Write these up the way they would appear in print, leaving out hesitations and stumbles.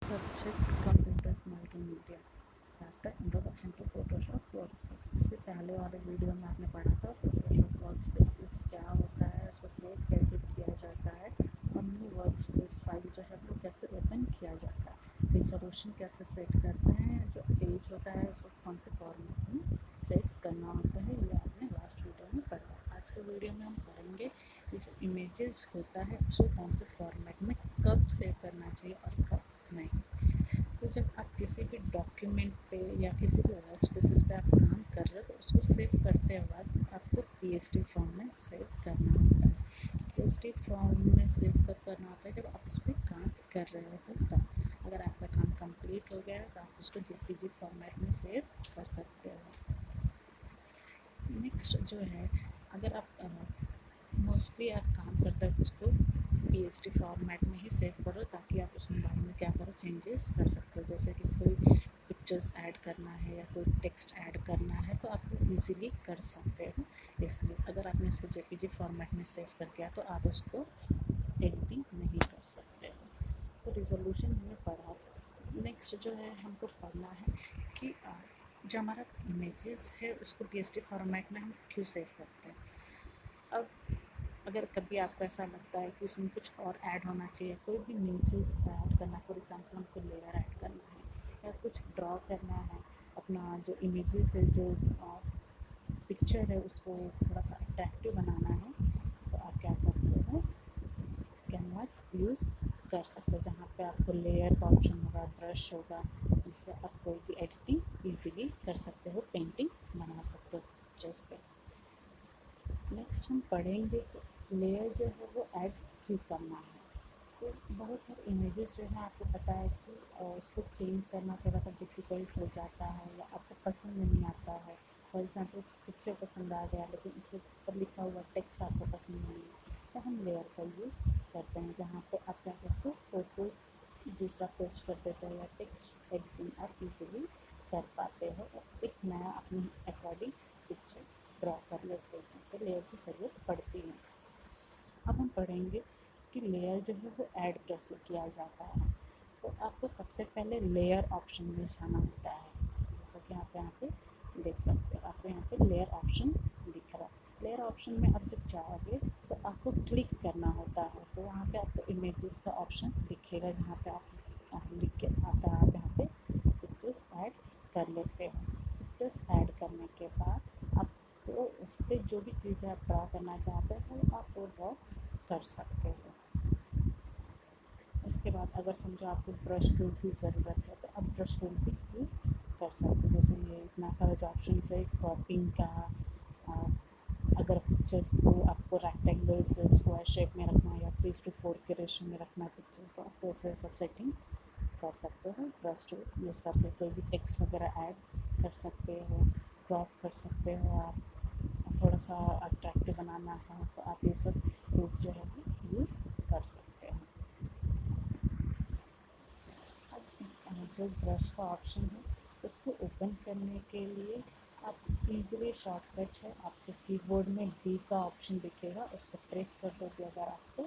Subject Computers Multimedia Chapter Introduction to Photoshop Workspace। इससे पहले वाले वीडियो में आपने पढ़ा था Photoshop Workspaces क्या होता है, उसको सेव कैसे किया जाता है और न्यू वर्कस्पेस फाइल जो है वो कैसे ओपन किया जाता है, रिजोल्यूशन कैसे सेट करते हैं, जो पेज होता है उसको कौन से फॉर्मेट में सेट करना होता है, ये आपने लास्ट वीडियो में पढ़ा। आज के वीडियो में हम पढ़ेंगे कि जो इमेजेस होता है उसको कौन से फॉर्मेट में कब सेव करना चाहिए और कब नहीं। तो जब आप किसी भी डॉक्यूमेंट पे या किसी भी वर्क स्पेसेस पे आप काम कर रहे हो तो उसको सेव करते वक्त आपको पीएसटी फॉर्म में सेव करना होता है। पीएसटी फॉर्म में सेव कब करना होता है, जब आप उस पर काम कर रहे हो तब। अगर आपका काम कंप्लीट हो गया है तो आप उसको जेपीजी फॉर्मेट में सेव कर सकते हो। नेक्स्ट जो है, अगर आप मोस्टली आप काम करते हो उसको पीएसटी फॉर्मेट में ही सेव करो ताकि आप उसमें बाद में क्या करो, चेंजेस कर सकते हो। जैसे कि कोई पिक्चर्स ऐड करना है या कोई टेक्स्ट ऐड करना है तो आप वो ईज़िली कर सकते हो। इसलिए अगर आपने इसको जेपीजी फॉर्मेट में सेव कर दिया तो आप उसको एडिटिंग नहीं कर सकते हो। तो रिजोल्यूशन हमें पढ़ा। नेक्स्ट जो है हमको पढ़ना है कि जो हमारा इमेजेस है उसको पीएसटी फॉर्मेट में हम क्यों सेव करते हैं। अब अगर कभी आपको ऐसा लगता है कि उसमें कुछ और ऐड होना चाहिए, कोई भी न्यू चीज़ ऐड करना है, फॉर एग्जांपल हमको लेयर ऐड करना है या कुछ ड्रॉ करना है, अपना जो इमेजेस है, जो पिक्चर है उसको थोड़ा सा अट्रैक्टिव बनाना है, तो आप क्या करते हो, कैनवास यूज़ कर सकते हो जहाँ पे आपको लेयर का ऑप्शन होगा, ब्रश होगा, जिससे आप कोई भी एडिटिंग ईजिली कर सकते हो, पेंटिंग बना सकते हो पिक्चर्स पे। नेक्स्ट हम पढ़ेंगे कि लेयर जो है वो ऐड क्यों करना है। तो बहुत सारे इमेजेस जो है आपको पता है कि उसको चेंज करना थोड़ा सा डिफ़िकल्ट हो जाता है या आपको पसंद नहीं आता है। फॉर एग्जांपल पिक्चर पसंद आ गया लेकिन उसके ऊपर लिखा हुआ टेक्स्ट आपको पसंद नहीं है, तो हम लेयर का यूज़ करते हैं जहाँ पे आप क्या करते हो, फोटोज़ दूसरा पेस्ट कर देते हो या टेक्स्ट एडिटिंग आप इजीली कर पाते हो और एक नया अपने अकॉर्डिंग पिक्चर ड्रॉ कर लेते हैं। तो लेयर की ज़रूरत पड़ती है। अब हम पढ़ेंगे कि लेयर जो है वो ऐड कैसे किया जाता है। तो आपको सबसे पहले लेयर ऑप्शन में जाना होता है, जैसा कि आप यहाँ पे देख सकते हो, आपको यहाँ पे लेयर ऑप्शन दिख रहा है। लेयर ऑप्शन में अब जब जाओगे तो आपको क्लिक करना होता है, तो वहाँ पे आपको इमेजेस का ऑप्शन दिखेगा जहाँ पे आप लिख के आता है, आप यहाँ पे पिक्चर्स ऐड कर लेते हो। पिक्चर्स ऐड करने के बाद आपको उस पर जो भी चीज़ें आप ड्रॉ करना चाहते हो आप वो ड्रॉ कर सकते हो। उसके बाद अगर समझो आपको ब्रश टूल की ज़रूरत है तो आप ब्रश टूल भी यूज़ कर सकते हो। जैसे ये इतना सारा जो ऑप्शन है क्रॉपिंग का, अगर पिक्चर्स को आपको रेक्टेंगल से स्क्वायर शेप में रखना है या 3:4 के रेशियो में रखना है पिक्चर्स, तो आप वैसे सब सेटिंग कर सकते हो। ब्रश टूल यूज़ करके कोई भी टेक्स्ट वगैरह ऐड कर सकते हो, क्रॉप कर सकते हो, आप थोड़ा सा अट्रैक्टिव बनाना है तो आप ये सब टूल्स जो है वो यूज़ कर सकते हो। अब जो ब्रश का ऑप्शन है उसको ओपन करने के लिए आप इजीली शॉर्टकट है, आपके कीबोर्ड में डी का ऑप्शन दिखेगा, उसको प्रेस कर दोगे अगर आपको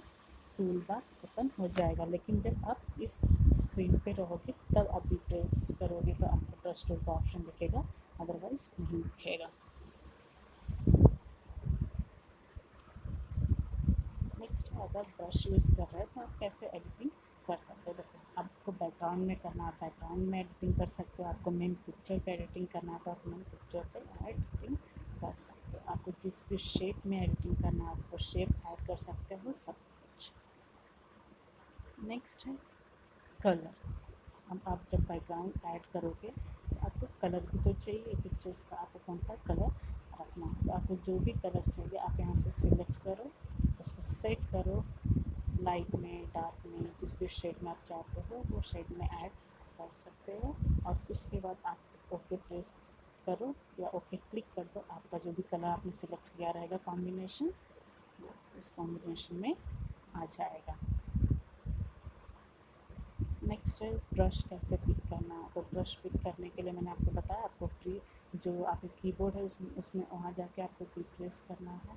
टूल बार ओपन हो जाएगा। लेकिन जब आप इस स्क्रीन पे रहोगे तब आप भी प्रेस करोगे तो आपको ब्रश टूल का ऑप्शन दिखेगा, अदरवाइज नहीं दिखेगा। नेक्स्ट अगर ब्रश यूज़ कर रहे हैं तो आप कैसे एडिटिंग कर सकते हो। देखो आपको बैकग्राउंड में करना है, बैकग्राउंड में एडिटिंग कर सकते हो, आपको मेन पिक्चर पे एडिटिंग करना है तो आप मेन पिक्चर पे एडिटिंग कर सकते हो, आपको जिस भी शेप में एडिटिंग करना है आपको शेप ऐड कर सकते हो, सब कुछ। नेक्स्ट है कलर। अब आप जब बैकग्राउंड ऐड करोगे तो आपको कलर भी तो चाहिए पिक्चर्स का, आपको कौन सा कलर रखना है, तो आपको जो भी कलर चाहिए आप यहाँ से सिलेक्ट करो, उसको सेट करो, लाइट में डार्क में जिस भी शेड में आप चाहते हो वो शेड में ऐड कर सकते हो। और उसके बाद आप ओके प्रेस करो या ओके क्लिक कर दो, आपका जो भी कलर आपने सिलेक्ट किया रहेगा कॉम्बिनेशन उस कॉम्बिनेशन में आ जाएगा। नेक्स्ट है ब्रश कैसे पिक करना है। तो ब्रश पिक करने के लिए मैंने आपको बताया, आपको जो आपके कीबोर्ड है उसमें वहाँ जाके आपको प्रेस करना है,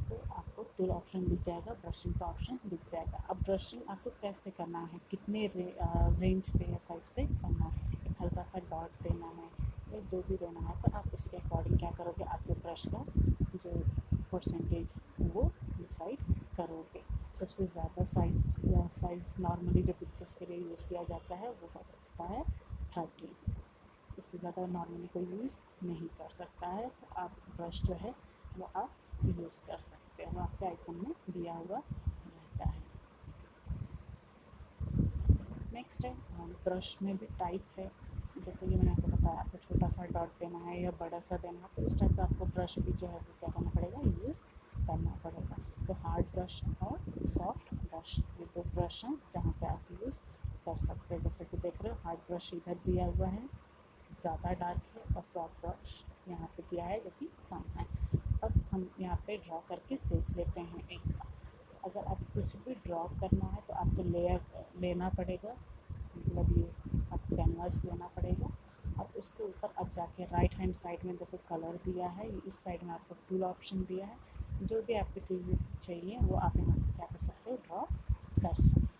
तो आपको टूल ऑप्शन दिख जाएगा, ब्रशिंग का ऑप्शन दिख जाएगा। अब ब्रशिंग आपको कैसे करना है, कितने रेंज पे या साइज पे करना है, एक हल्का सा डॉट देना है या जो भी देना है, तो आप उसके अकॉर्डिंग क्या करोगे, आपके ब्रश का जो परसेंटेज वो डिसाइड करोगे। सबसे ज़्यादा साइज़ नॉर्मली जो पिक्चर्स के लिए यूज़ किया जाता है वो होता है 30, उससे ज़्यादा नॉर्मली कोई यूज़ नहीं कर सकता है। तो आप ब्रश जो है वो आप यूज़ कर सकते हैं, वो आपके आइकन में दिया हुआ रहता है। नेक्स्ट है ब्रश में भी टाइप है, जैसे कि मैंने आपको बताया, आपको छोटा सा डॉट देना है या बड़ा सा देना है, तो उस टाइप का आपको ब्रश भी जो है वो क्या करना पड़ेगा, यूज़ करना पड़ेगा। तो हार्ड ब्रश और सॉफ्ट ब्रश, ये दो ब्रश हैं जहाँ पे आप यूज़ कर सकते हैं। जैसे कि देख रहे हो, हार्ड ब्रश इधर दिया हुआ है, ज़्यादा डार्क है, और सॉफ्ट ब्रश यहाँ पे दिया है जो कि कम है। अब हम यहाँ पे ड्रॉ करके देख लेते हैं एक बार। अगर आप कुछ भी ड्रॉ करना है तो आपको लेयर लेना पड़ेगा, मतलब ये आपको कैनवास लेना पड़ेगा, और उसके ऊपर अब जाके राइट हैंड साइड में देखो कलर दिया है, इस साइड में आपको टूल ऑप्शन दिया है, जो भी आपको चीज़ें चाहिए वो आप यहाँ पर क्या कर सकते हो, ड्रॉ कर सकते हो।